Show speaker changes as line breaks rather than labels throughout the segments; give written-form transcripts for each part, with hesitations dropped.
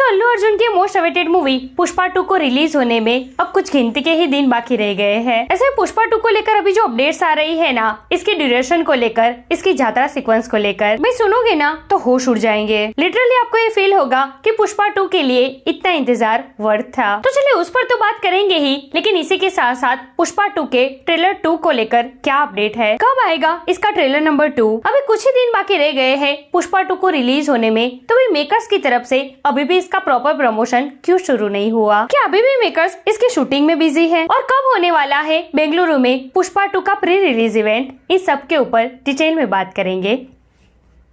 दोस्तों अल्लू अर्जुन की most awaited movie Pushpa 2 को रिलीज होने में अब कुछ गिनती के ही दिन बाकी रह गए हैं। ऐसे पुष्पा 2 को लेकर अभी जो अपडेट्स आ रही है ना, इसकी ड्यूरेशन को लेकर, इसकी यात्रा सीक्वेंस को लेकर भाई सुनोगे ना तो होश उड़ जाएंगे। लिटरली आपको ये फील होगा कि पुष्पा 2 के लिए इतना इंतजार वर्थ था। तो चलिए उस पर तो बात करेंगे ही, लेकिन इसी के साथ साथ पुष्पा 2 के ट्रेलर 2 को लेकर क्या अपडेट है, कब आएगा इसका ट्रेलर नंबर 2। अभी कुछ ही दिन बाकी रह गए हैं पुष्पा 2 को रिलीज होने में, तो भी मेकर्स की तरफ से अभी भी इसका प्रॉपर प्रमोशन क्यों शुरू नहीं हुआ? क्या अभी भी मेकर्स इसकी शूटिंग में बिजी है? और कब होने वाला है बेंगलुरु में पुष्पा 2 का प्री रिलीज इवेंट? इस सब के ऊपर डिटेल में बात करेंगे।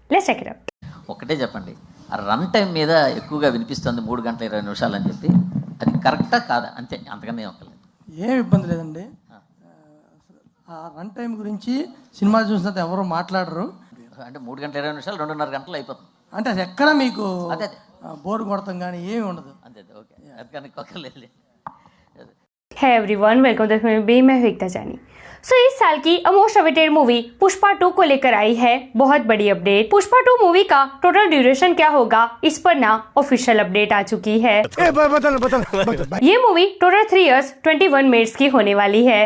Let's check it out.
ఒకటే చెప్పండి, ఆ రన్ టైం మీద ఎక్కువగా వినిపిస్తుంది 3 గంటల 20 నిమిషాలు అని చెప్పి, అది కరెక్టా కాదా? అంతే, అంతకన్నా ఒకలేదు.
ఏం ఇబ్బంది లేదండి. ఆ రన్ టైం గురించి సినిమా చూసినంత ఎవరు మాట్లాడరు.
అంటే 3 గంటల 20 నిమిషాలు 2.5 గంటలు అయిపోతుంది.
అంటే అది ఎక్కడ మీకు
అదే
బోర్ కొడతాం కానీ ఏమి ఉండదు.
అంతే. ఓకే, అది కానీ కొక్కలేదు.
Hey everyone, welcome to the movie. मैं एकता जानी। इस साल की मोस्ट अवेटेड मूवी पुष्पा 2 को लेकर आई है बहुत बड़ी अपडेट। पुष्पा 2 मूवी का टोटल ड्यूरेशन क्या होगा, इस पर ना ऑफिशियल अपडेट आ चुकी है। ये मूवी टोटल 3 इयर्स 21 मिनट्स की होने वाली है।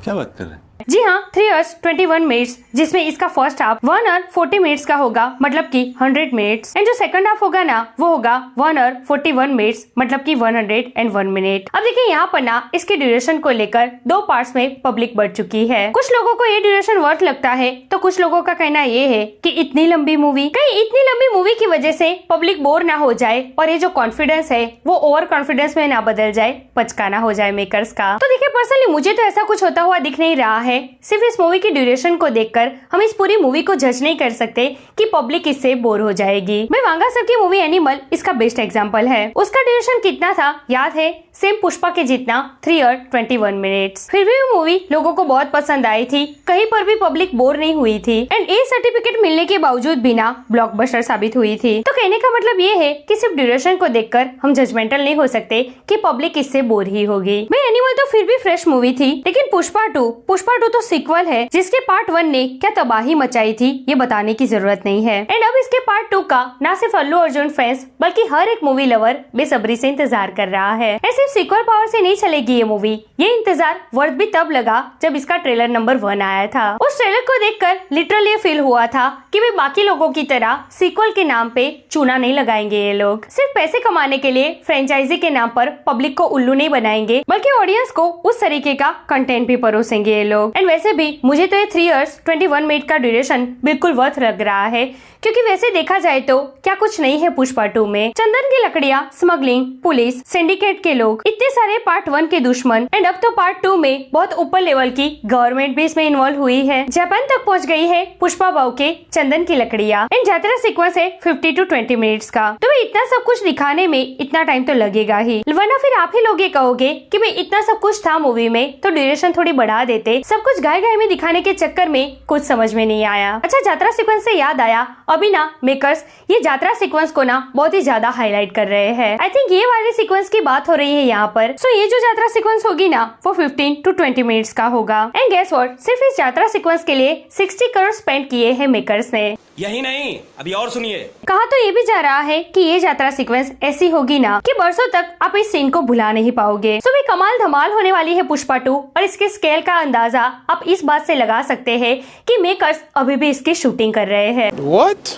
क्या बात कर रहे हैं?
जी हाँ, 3 इयर्स 21 मिनट्स, जिसमें इसका फर्स्ट हाफ 1 आवर 40 मिनट्स का होगा, मतलब कि 100 मिनट्स, एंड जो सेकंड हाफ होगा ना वो होगा 1 आवर 41 मिनट्स, मतलब कि 101 मिनट। अब देखिए यहाँ पर ना इसके ड्यूरेशन को लेकर 2 पार्ट्स में पब्लिक बढ़ चुकी है। कुछ लोगों को ये ड्यूरेशन वर्थ लगता है, तो कुछ लोगों का कहना ये है कि इतनी लंबी मूवी, कहीं इतनी लंबी मूवी की वजह से पब्लिक बोर ना हो जाए और ये जो कॉन्फिडेंस है वो ओवर कॉन्फिडेंस में ना बदल जाए, पचकाना हो जाए मेकर्स का। तो देखिए पर्सनली मुझे तो ऐसा कुछ होता हुआ दिख नहीं रहा है। सिर्फ इस मूवी की ड्यूरेशन को देखकर हम इस पूरी मूवी को जज नहीं कर सकते कि पब्लिक इससे बोर हो जाएगी। भाई वांगा सर की मूवी एनिमल इसका बेस्ट एग्जांपल है। उसका ड्यूरेशन कितना था याद है? सेम पुष्पा के जितना, 3 आवर 21 मिनट्स। फिर भी वो मूवी लोगों को बहुत पसंद आई थी, कहीं पर भी पब्लिक बोर नहीं हुई थी, एंड ए सर्टिफिकेट मिलने के बावजूद भी ना ब्लॉकबस्टर साबित हुई थी। तो कहने का मतलब ये है कि सिर्फ ड्यूरेशन को देखकर हम जजमेंटल नहीं हो सकते कि पब्लिक इससे बोर ही होगी। भाई एनिमल तो फिर भी फ्रेश मूवी थी, लेकिन पुष्पा 2 तो सीक्वल है जिसके पार्ट 1 ने क्या तबाही मचाई थी ये बताने की जरूरत नहीं है। एंड अब इसके पार्ट 2 का ना सिर्फ अल्लू अर्जुन फैंस बल्कि हर एक मूवी लवर बेसब्री से इंतजार कर रहा है। सिर्फ सीक्वल पावर से नहीं चलेगी ये मूवी, ये इंतजार वर्थ भी तब लगा जब इसका ट्रेलर नंबर 1 आया था। उस ट्रेलर को देखकर लिटरली ये फील हुआ था कि वे बाकी लोगों की तरह सीक्वल के नाम पे चूना नहीं लगाएंगे। ये लोग सिर्फ पैसे कमाने के लिए फ्रेंचाइजी के नाम पर पब्लिक को उल्लू नहीं बनाएंगे, बल्कि ऑडियंस को उस तरीके का कंटेंट भी परोसेंगे ये लोग। एंड वैसे भी मुझे तो ये 3 इयर्स 21 मिनट का ड्यूरेशन बिल्कुल वर्थ लग रहा है, क्योंकि वैसे देखा जाए तो क्या कुछ नहीं है पुष्पा 2 में। चंदन की लकड़ियाँ, स्मगलिंग, पुलिस, सिंडिकेट के लोग, इतने सारे पार्ट 1 के दुश्मन, एंड अब तो पार्ट 2 में बहुत ऊपर लेवल की गवर्नमेंट भी इसमें इन्वॉल्व हुई है। जापान तक पहुंच गई है पुष्पा बाऊ के चंदन की लकड़ियाँ, एंड यात्रा सीक्वेंस है 50 to 20 मिनट्स का। तो भाई इतना सब कुछ दिखाने में इतना टाइम तो लगेगा ही, वरना फिर आप ही लोग ये कहोगे कि भाई इतना सब कुछ था मूवी में तो ड्यूरेशन थोड़ी बढ़ा देते। सब कुछ गाय गाय में दिखाने के चक्कर में कुछ समझ में नहीं आया। अच्छा, यात्रा सीक्वेंस से याद आया, अभी ना मेकर्स ये यात्रा सीक्वेंस को ना बहुत ही ज्यादा हाईलाइट कर रहे हैं। आई थिंक ये वाले सीक्वेंस की बात हो रही है यहाँ पर। सो ये जो यात्रा सीक्वेंस होगी ना वो 15 to 20 मिनट्स का होगा। एंड गेस व्हाट, सिर्फ इस यात्रा सीक्वेंस के लिए 60 करोड़ स्पेंड किए हैं मेकर्स ने।
यही नहीं, अभी और सुनिए।
कहा तो ये भी जा रहा है कि ये यात्रा सीक्वेंस ऐसी होगी ना कि बरसों तक आप इस सीन को भुला नहीं पाओगे। सो भी कमाल धमाल होने वाली है पुष्पा 2, और इसके स्केल का अंदाजा आप इस बात से लगा सकते हैं कि मेकर्स अभी भी इसकी शूटिंग कर रहे हैं।
What?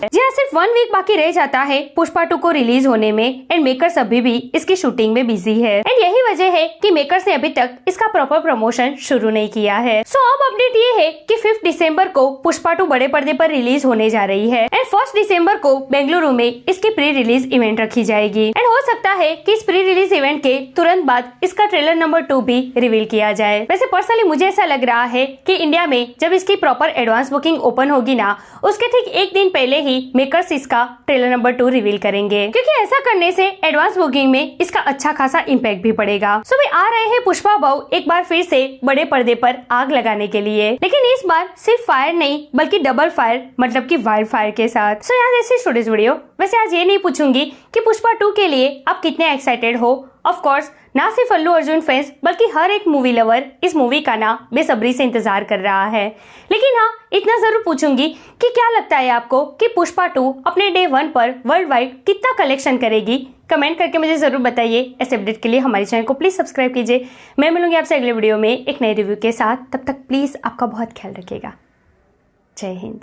जी हाँ, सिर्फ 1 वीक बाकी रह जाता है पुष्पा 2 को रिलीज होने में, एंड मेकर्स अभी भी इसकी शूटिंग में बिजी है। एंड यही वजह है कि मेकर्स ने अभी तक इसका प्रॉपर प्रमोशन शुरू नहीं किया है। सो अब अपडेट ये है कि 5 दिसंबर को पुष्पा 2 बड़े पर्दे पर रिलीज होने जा रही है, एंड 1 दिसंबर को बेंगलुरु में इसकी प्री रिलीज इवेंट रखी जाएगी। एंड हो सकता है कि इस प्री रिलीज इवेंट के तुरंत बाद इसका ट्रेलर नंबर 2 भी रिवील किया जाए। वैसे पर्सनली मुझे ऐसा लग रहा है कि इंडिया में जब इसकी प्रॉपर एडवांस बुकिंग ओपन होगी ना, उसके ठीक एक दिन पहले ही मेकर्स इसका ट्रेलर नंबर 2 रिवील करेंगे, क्योंकि ऐसा करने से एडवांस बुकिंग में इसका अच्छा खासा इम्पैक्ट भी पड़ेगा। सो भी आ रहे हैं पुष्पा बाऊ एक बार फिर से बड़े पर्दे पर आग लगाने के लिए, लेकिन इस बार सिर्फ फायर नहीं बल्कि डबल फायर, मतलब कि वाइल्ड फायर के साथ। सो यार ऐसी स्टोरीज वीडियो। वैसे आज ये नहीं पूछूंगी कि पुष्पा 2 के लिए आप कितने एक्साइटेड हो। ऑफ कोर्स ना सिर्फ अल्लू अर्जुन फैंस बल्कि हर एक मूवी लवर इस मूवी का ना बेसब्री से इंतजार कर रहा है, लेकिन हाँ इतना जरूर पूछूंगी कि क्या लगता है आपको कि पुष्पा 2 अपने डे 1 पर वर्ल्ड वाइड कितना कलेक्शन करेगी, कमेंट करके मुझे जरूर बताइए। ऐसे अपडेट के लिए हमारे चैनल को प्लीज सब्सक्राइब कीजिए। मैं मिलूंगी आपसे अगले वीडियो में एक नए रिव्यू के साथ। तब तक प्लीज आपका बहुत ख्याल रखिएगा। जय हिंद।